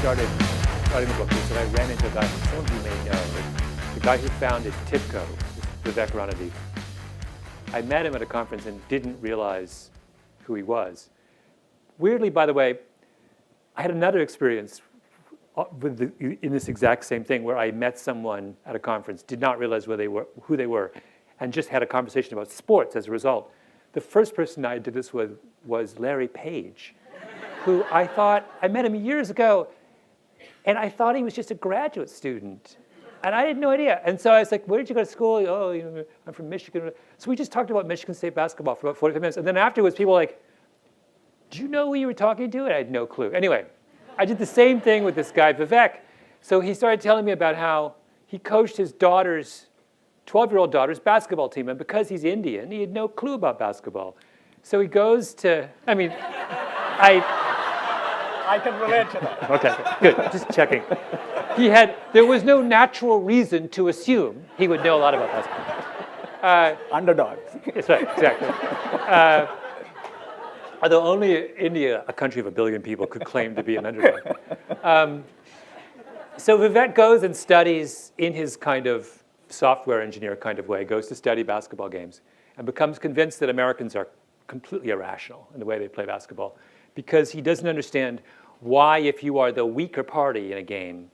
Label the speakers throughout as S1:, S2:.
S1: started writing the book was that I ran into a guy, some of you may know, the guy who founded TIBCO, Vivek Ranadive. I met him at a conference and didn't realize who he was. Weirdly, by the way, I had another experience in this exact same thing where I met someone at a conference, did not realize who they were, and just had a conversation about sports as a result. The first person I did this with was Larry Page, who I met him years ago, and I thought he was just a graduate student. And I had no idea. And so I was like, where did you go to school? Oh, I'm from Michigan. So we just talked about Michigan State basketball for about 45 minutes. And then afterwards, people were like, do you know who you were talking to? And I had no clue. Anyway, I did the same thing with this guy, Vivek. So he started telling me about how he coached his 12-year-old daughter's basketball team. And because he's Indian, he had no clue about basketball. So he goes to,
S2: I can relate to that.
S1: Okay, good, just checking. There was no natural reason to assume he would know a lot about basketball.
S2: Underdogs.
S1: That's right, exactly. Although only India, a country of 1 billion people, could claim to be an underdog. So Vivek goes and studies in his kind of software engineer kind of way, goes to study basketball games, and becomes convinced that Americans are completely irrational in the way they play basketball, because he doesn't understand why, if you are the weaker party in a game,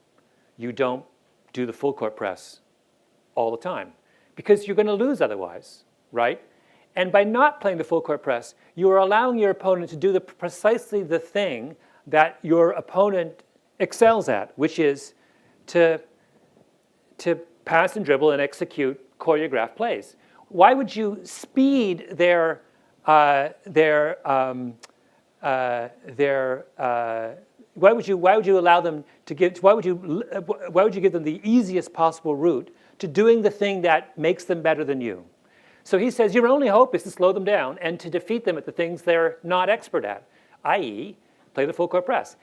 S1: you don't do the full court press all the time, because you're going to lose otherwise, right? And by not playing the full court press, you are allowing your opponent to do precisely the thing that your opponent excels at, which is to pass and dribble and execute choreographed plays. Why would you speed why would you allow them to why would you give them the easiest possible route to doing the thing that makes them better than you? So he says your only hope is to slow them down and to defeat them at the things they're not expert at, i.e. play the full court press.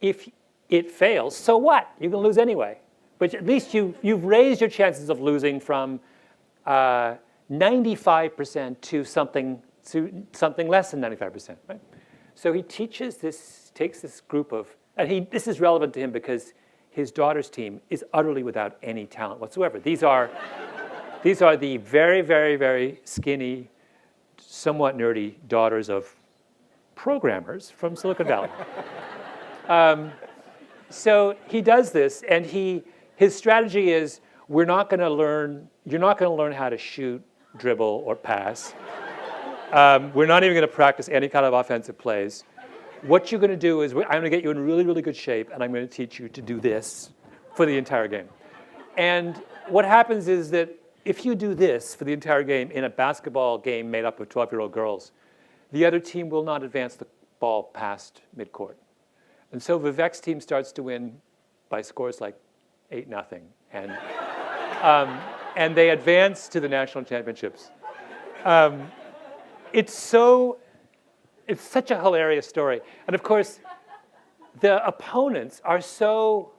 S1: If it fails, so what? You're going to lose anyway. But at least you've raised your chances of losing from 95% to something less than 95%, right? So he teaches this, takes this group of, and this is relevant to him because his daughter's team is utterly without any talent whatsoever. These are the very, very, very skinny, somewhat nerdy daughters of programmers from Silicon Valley. So he does this, and his strategy is, you're not going to learn how to shoot, dribble, or pass. We're not even going to practice any kind of offensive plays. What you're going to do is, I'm going to get you in really, really good shape, and I'm going to teach you to do this for the entire game. And what happens is that if you do this for the entire game in a basketball game made up of 12-year-old girls, the other team will not advance the ball past midcourt. And so Vivek's team starts to win by scores like 8-0. And they advance to the national championships. It's such a hilarious story. And of course, the opponents are so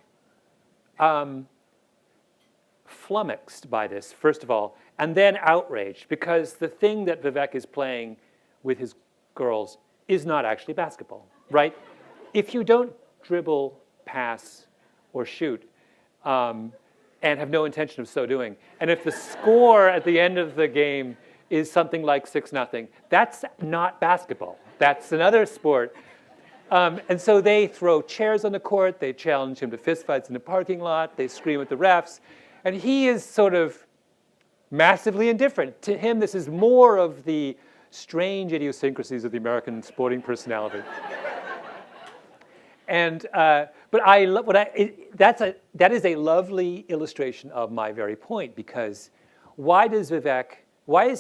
S1: flummoxed by this, first of all, and then outraged, because the thing that Vivek is playing with his girls is not actually basketball, right? If you don't dribble, pass, or shoot, and have no intention of so doing, and if the score at the end of the game is something like 6-0, that's not basketball. That's another sport. And so they throw chairs on the court, they challenge him to fistfights in the parking lot, they scream at the refs, and he is sort of massively indifferent. To him, this is more of the strange idiosyncrasies of the American sporting personality. And that is a lovely illustration of my very point, because why is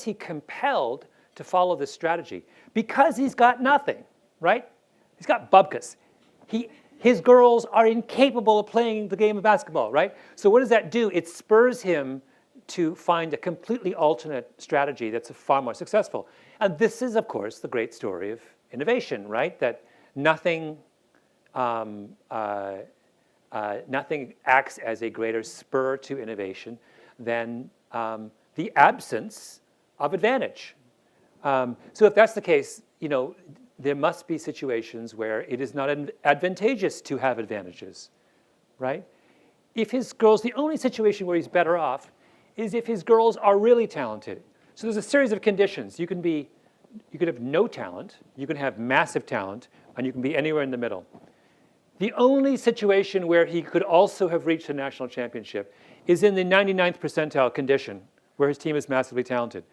S1: he compelled to follow this strategy? Because he's got nothing, right? He's got bubkas. His girls are incapable of playing the game of basketball, right? So what does that do? It spurs him to find a completely alternate strategy that's far more successful. And this is, of course, the great story of innovation, right? That nothing acts as a greater spur to innovation than the absence of advantage. So if that's the case, there must be situations where it is not advantageous to have advantages, right? If his girls, the only situation where he's better off is if his girls are really talented. So there's a series of conditions. You could have no talent, you can have massive talent, and you can be anywhere in the middle. The only situation where he could also have reached a national championship is in the 99th percentile condition, where his team is massively talented.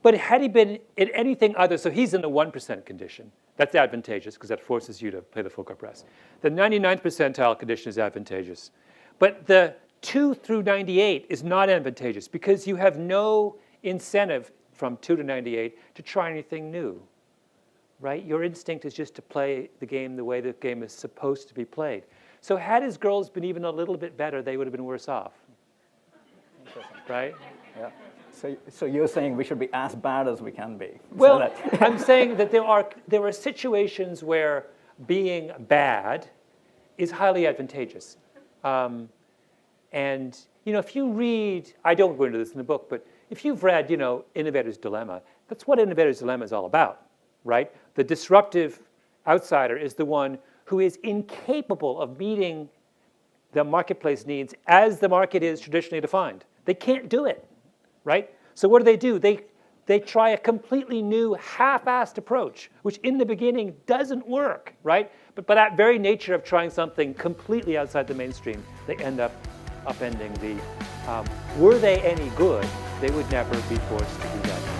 S1: But had he been in anything other, so he's in the 1% condition. That's advantageous because that forces you to play the full court press. The 99th percentile condition is advantageous. But the 2 through 98 is not advantageous because you have no incentive from 2 to 98 to try anything new, right? Your instinct is just to play the game the way the game is supposed to be played. So had his girls been even a little bit better, they would have been worse off, right?
S2: Yeah. So you're saying we should be as bad as we can be.
S1: Well, I'm saying that there are situations where being bad is highly advantageous. And if you read, I don't go into this in the book, but if you've read, Innovator's Dilemma, that's what Innovator's Dilemma is all about, right? The disruptive outsider is the one who is incapable of meeting the marketplace needs as the market is traditionally defined. They can't do it, right? So what do? They try a completely new half-assed approach, which in the beginning doesn't work, right? But by that very nature of trying something completely outside the mainstream, they end up upending the, were they any good, they would never be forced to do that.